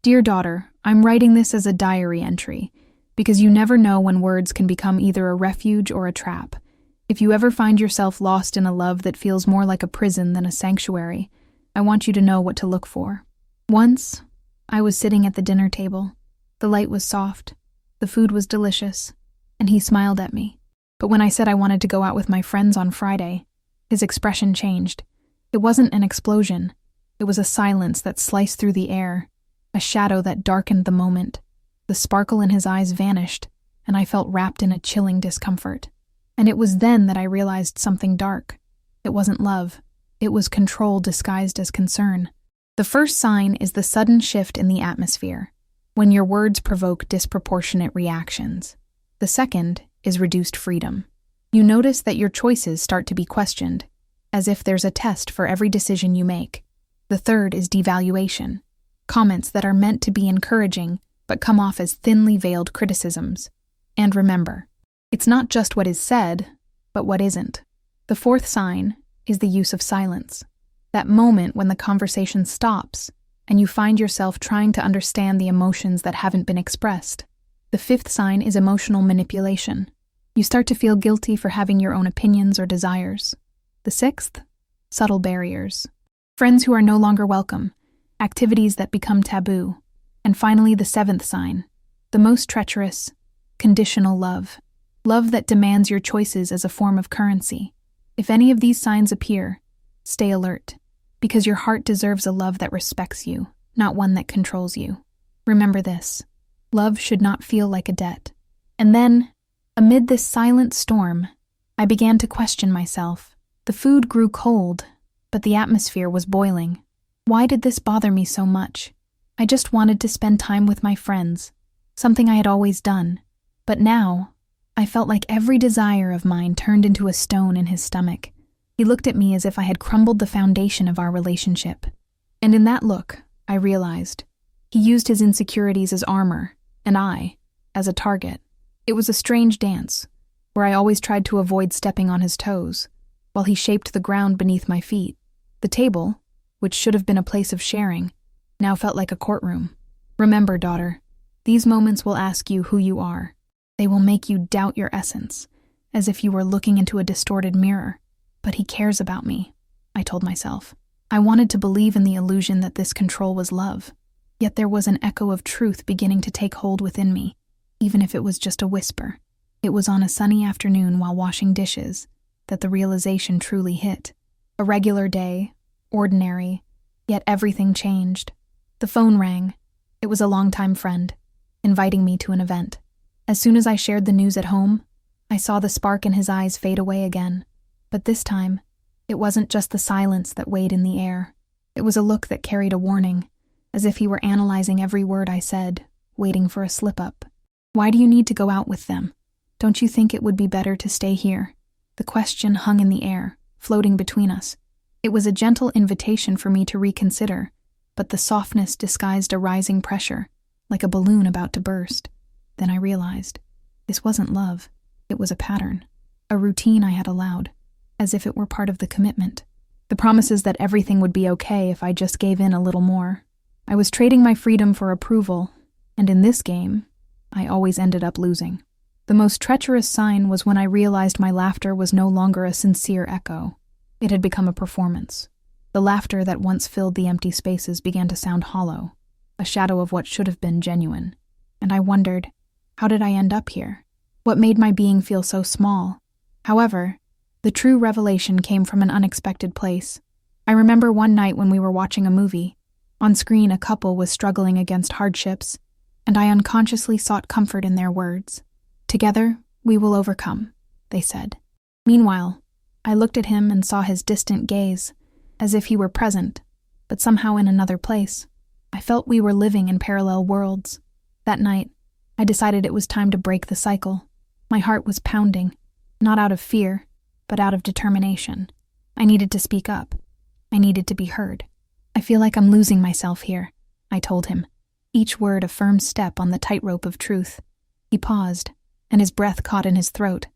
Dear daughter, I'm writing this as a diary entry, because you never know when words can become either a refuge or a trap. If you ever find yourself lost in a love that feels more like a prison than a sanctuary, I want you to know what to look for. Once, I was sitting at the dinner table. The light was soft, the food was delicious, and he smiled at me. But when I said I wanted to go out with my friends on Friday, his expression changed. It wasn't an explosion. It was a silence that sliced through the air, a shadow that darkened the moment. The sparkle in his eyes vanished, and I felt wrapped in a chilling discomfort. And it was then that I realized something dark. It wasn't love. It was control disguised as concern. The first sign is the sudden shift in the atmosphere, when your words provoke disproportionate reactions. The second is reduced freedom. You notice that your choices start to be questioned, as if there's a test for every decision you make. The third is devaluation. Comments that are meant to be encouraging, but come off as thinly veiled criticisms. And remember, it's not just what is said, but what isn't. The fourth sign is the use of silence. That moment when the conversation stops, and you find yourself trying to understand the emotions that haven't been expressed. The fifth sign is emotional manipulation. You start to feel guilty for having your own opinions or desires. The sixth, subtle barriers. Friends who are no longer welcome, activities that become taboo. And finally, the seventh sign, the most treacherous, conditional love. Love that demands your choices as a form of currency. If any of these signs appear, stay alert, because your heart deserves a love that respects you, not one that controls you. Remember this, love should not feel like a debt. And then, amid this silent storm, I began to question myself. The food grew cold, but the atmosphere was boiling. Why did this bother me so much? I just wanted to spend time with my friends, something I had always done. But now, I felt like every desire of mine turned into a stone in his stomach. He looked at me as if I had crumbled the foundation of our relationship. And in that look, I realized, he used his insecurities as armor, and I, as a target. It was a strange dance, where I always tried to avoid stepping on his toes, while he shaped the ground beneath my feet. The table, which should have been a place of sharing, now felt like a courtroom. Remember, daughter, these moments will ask you who you are. They will make you doubt your essence, as if you were looking into a distorted mirror. But he cares about me, I told myself. I wanted to believe in the illusion that this control was love. Yet there was an echo of truth beginning to take hold within me, even if it was just a whisper. It was on a sunny afternoon while washing dishes that the realization truly hit. A regular day, ordinary, yet everything changed. The phone rang. It was a longtime friend, inviting me to an event. As soon as I shared the news at home, I saw the spark in his eyes fade away again. But this time, it wasn't just the silence that weighed in the air. It was a look that carried a warning, as if he were analyzing every word I said, waiting for a slip-up. Why do you need to go out with them? Don't you think it would be better to stay here? The question hung in the air, floating between us. It was a gentle invitation for me to reconsider, but the softness disguised a rising pressure, like a balloon about to burst. Then I realized, this wasn't love. It was a pattern, a routine I had allowed, as if it were part of the commitment. The promises that everything would be okay if I just gave in a little more. I was trading my freedom for approval, and in this game, I always ended up losing. The most treacherous sign was when I realized my laughter was no longer a sincere echo. It had become a performance. The laughter that once filled the empty spaces began to sound hollow, a shadow of what should have been genuine. And I wondered, how did I end up here? What made my being feel so small? However, the true revelation came from an unexpected place. I remember one night when we were watching a movie. On screen, a couple was struggling against hardships, and I unconsciously sought comfort in their words. Together, we will overcome, they said. Meanwhile, I looked at him and saw his distant gaze, as if he were present, but somehow in another place. I felt we were living in parallel worlds. That night, I decided it was time to break the cycle. My heart was pounding, not out of fear, but out of determination. I needed to speak up. I needed to be heard. I feel like I'm losing myself here, I told him, each word a firm step on the tightrope of truth. He paused, and his breath caught in his throat.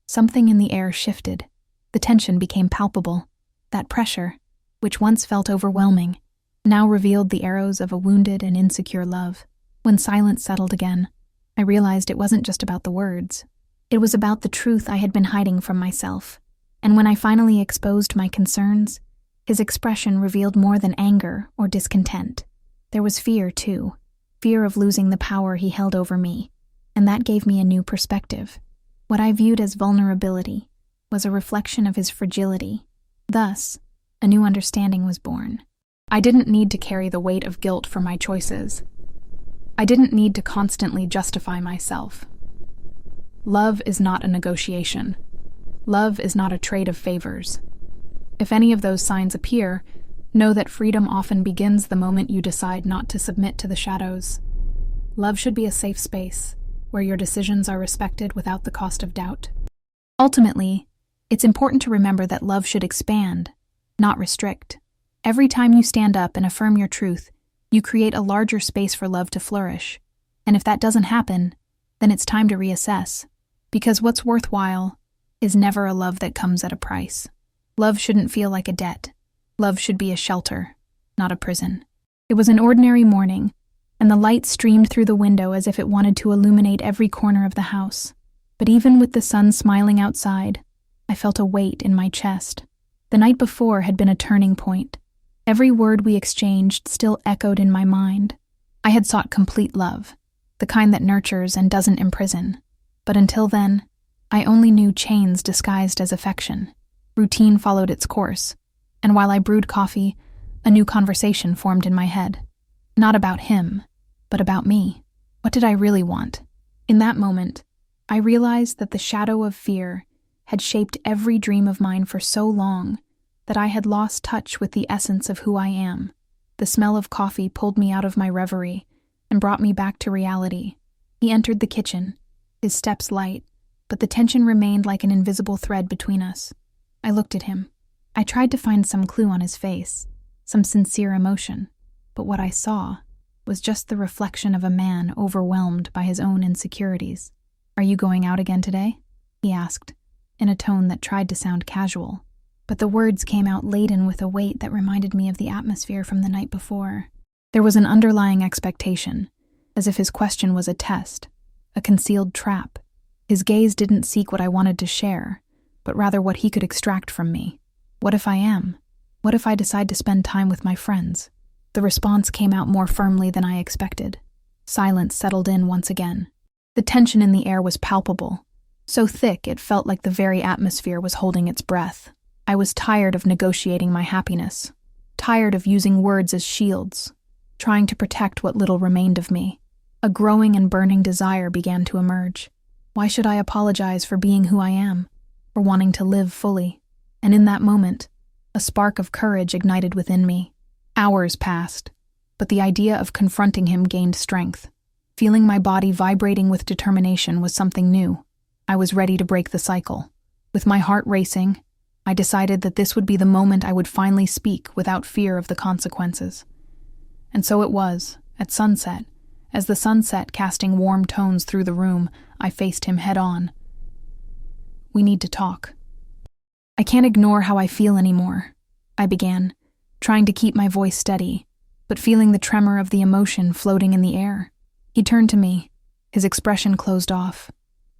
Something in the air shifted. The tension became palpable. That pressure, which once felt overwhelming, now revealed the arrows of a wounded and insecure love. When silence settled again, I realized it wasn't just about the words. It was about the truth I had been hiding from myself. And when I finally exposed my concerns, his expression revealed more than anger or discontent. There was fear, too. Fear of losing the power he held over me. And that gave me a new perspective. What I viewed as vulnerability was a reflection of his fragility. Thus, a new understanding was born. I didn't need to carry the weight of guilt for my choices. I didn't need to constantly justify myself. Love is not a negotiation. Love is not a trade of favors. If any of those signs appear, know that freedom often begins the moment you decide not to submit to the shadows. Love should be a safe space, where your decisions are respected without the cost of doubt. Ultimately, it's important to remember that love should expand, not restrict. Every time you stand up and affirm your truth, you create a larger space for love to flourish. And if that doesn't happen, then it's time to reassess. Because what's worthwhile is never a love that comes at a price. Love shouldn't feel like a debt. Love should be a shelter, not a prison. It was an ordinary morning, and the light streamed through the window as if it wanted to illuminate every corner of the house. But even with the sun smiling outside, I felt a weight in my chest. The night before had been a turning point. Every word we exchanged still echoed in my mind. I had sought complete love, the kind that nurtures and doesn't imprison. But until then, I only knew chains disguised as affection. Routine followed its course, and while I brewed coffee, a new conversation formed in my head. Not about him, but about me. What did I really want? In that moment, I realized that the shadow of fear had shaped every dream of mine for so long that I had lost touch with the essence of who I am. The smell of coffee pulled me out of my reverie and brought me back to reality. He entered the kitchen, his steps light, but the tension remained like an invisible thread between us. I looked at him. I tried to find some clue on his face, some sincere emotion, but what I saw was just the reflection of a man overwhelmed by his own insecurities. "Are you going out again today?" he asked, in a tone that tried to sound casual. But the words came out laden with a weight that reminded me of the atmosphere from the night before. There was an underlying expectation, as if his question was a test, a concealed trap. His gaze didn't seek what I wanted to share, but rather what he could extract from me. What if I am? What if I decide to spend time with my friends? The response came out more firmly than I expected. Silence settled in once again. The tension in the air was palpable, so thick it felt like the very atmosphere was holding its breath. I was tired of negotiating my happiness, tired of using words as shields, trying to protect what little remained of me. A growing and burning desire began to emerge. Why should I apologize for being who I am, for wanting to live fully? And in that moment, a spark of courage ignited within me. Hours passed, but the idea of confronting him gained strength. Feeling my body vibrating with determination was something new. I was ready to break the cycle. With my heart racing, I decided that this would be the moment I would finally speak without fear of the consequences. And so it was, at sunset. As the sunset casting warm tones through the room, I faced him head-on. "We need to talk." "I can't ignore how I feel anymore," I began, trying to keep my voice steady, but feeling the tremor of the emotion floating in the air. He turned to me, his expression closed off.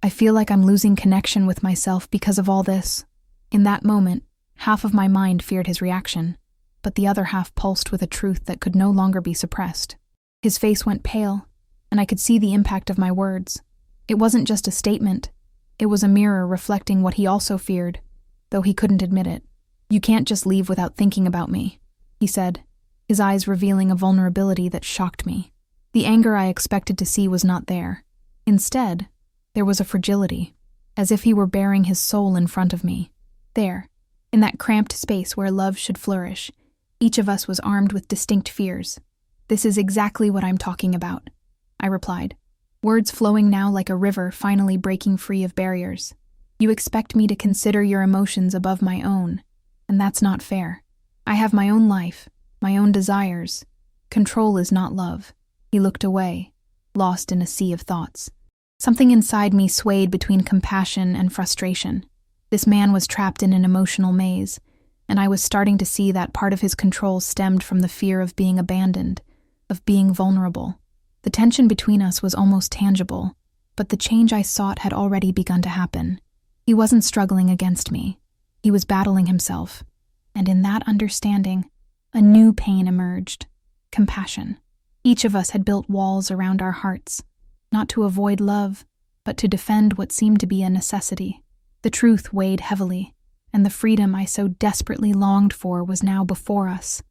"I feel like I'm losing connection with myself because of all this." In that moment, half of my mind feared his reaction, but the other half pulsed with a truth that could no longer be suppressed. His face went pale, and I could see the impact of my words. It wasn't just a statement. It was a mirror reflecting what he also feared, though he couldn't admit it. "You can't just leave without thinking about me," he said, his eyes revealing a vulnerability that shocked me. The anger I expected to see was not there. Instead, there was a fragility, as if he were bearing his soul in front of me. There, in that cramped space where love should flourish, each of us was armed with distinct fears. "This is exactly what I'm talking about," I replied, words flowing now like a river finally breaking free of barriers. "You expect me to consider your emotions above my own, and that's not fair. I have my own life, my own desires. Control is not love." He looked away, lost in a sea of thoughts. Something inside me swayed between compassion and frustration. This man was trapped in an emotional maze, and I was starting to see that part of his control stemmed from the fear of being abandoned, of being vulnerable. The tension between us was almost tangible, but the change I sought had already begun to happen. He wasn't struggling against me. He was battling himself, and in that understanding, a new pain emerged: compassion. Each of us had built walls around our hearts, not to avoid love, but to defend what seemed to be a necessity. The truth weighed heavily, and the freedom I so desperately longed for was now before us,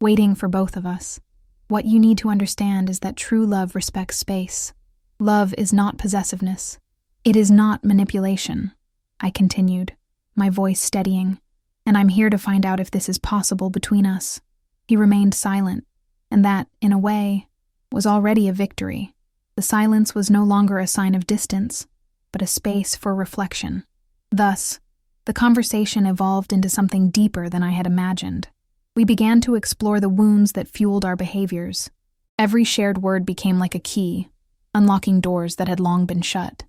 waiting for both of us. What you need to understand is that true love respects space. Love is not possessiveness. It is not manipulation, I continued, my voice steadying, and I'm here to find out if this is possible between us. He remained silent, and that, in a way, was already a victory. The silence was no longer a sign of distance, but a space for reflection. Thus, the conversation evolved into something deeper than I had imagined. We began to explore the wounds that fueled our behaviors. Every shared word became like a key, unlocking doors that had long been shut.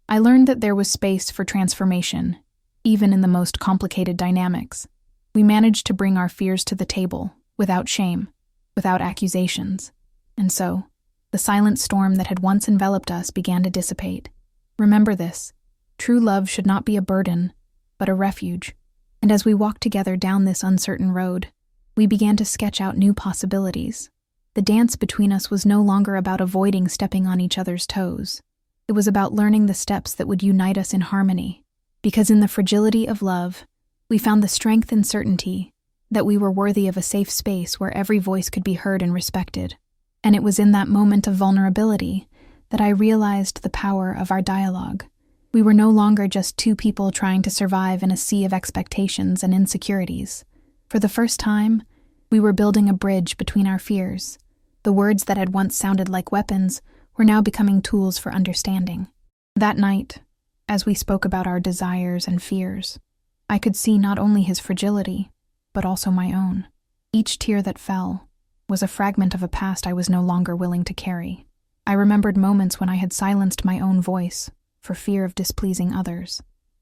I learned that there was space for transformation, even in the most complicated dynamics. We managed to bring our fears to the table, without shame, without accusations. And so, the silent storm that had once enveloped us began to dissipate. Remember this: true love should not be a burden, but a refuge. And as we walked together down this uncertain road, we began to sketch out new possibilities. The dance between us was no longer about avoiding stepping on each other's toes. It was about learning the steps that would unite us in harmony. Because in the fragility of love, we found the strength and certainty that we were worthy of a safe space where every voice could be heard and respected. And it was in that moment of vulnerability that I realized the power of our dialogue. We were no longer just two people trying to survive in a sea of expectations and insecurities. For the first time, we were building a bridge between our fears. The words that had once sounded like weapons were now becoming tools for understanding. That night, as we spoke about our desires and fears, I could see not only his fragility, but also my own. Each tear that fell was a fragment of a past I was no longer willing to carry. I remembered moments when I had silenced my own voice for fear of displeasing others.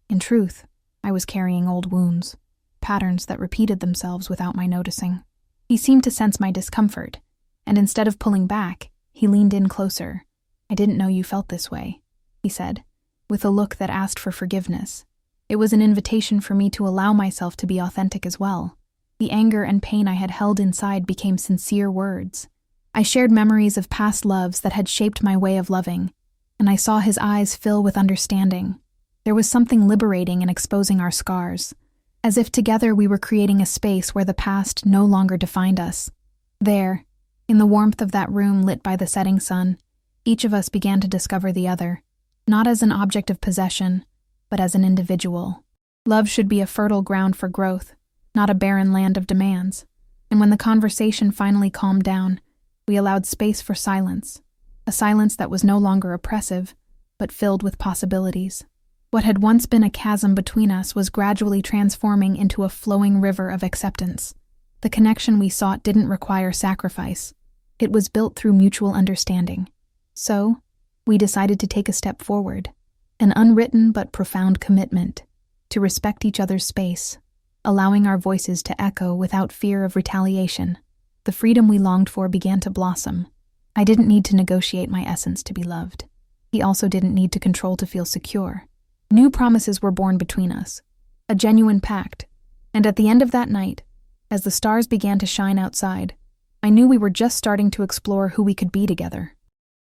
In truth, I was carrying old wounds, patterns that repeated themselves without my noticing. He seemed to sense my discomfort, and instead of pulling back, he leaned in closer. "I didn't know you felt this way," he said, with a look that asked for forgiveness. It was an invitation for me to allow myself to be authentic as well. The anger and pain I had held inside became sincere words. I shared memories of past loves that had shaped my way of loving, and I saw his eyes fill with understanding. There was something liberating in exposing our scars, as if together we were creating a space where the past no longer defined us. There, in the warmth of that room lit by the setting sun, each of us began to discover the other, not as an object of possession, but as an individual. Love should be a fertile ground for growth, not a barren land of demands. And when the conversation finally calmed down, we allowed space for silence, a silence that was no longer oppressive, but filled with possibilities. What had once been a chasm between us was gradually transforming into a flowing river of acceptance. The connection we sought didn't require sacrifice. It was built through mutual understanding. So, we decided to take a step forward, an unwritten but profound commitment to respect each other's space, allowing our voices to echo without fear of retaliation. The freedom we longed for began to blossom. I didn't need to negotiate my essence to be loved. He also didn't need to control to feel secure. New promises were born between us, a genuine pact, and at the end of that night, as the stars began to shine outside, I knew we were just starting to explore who we could be together.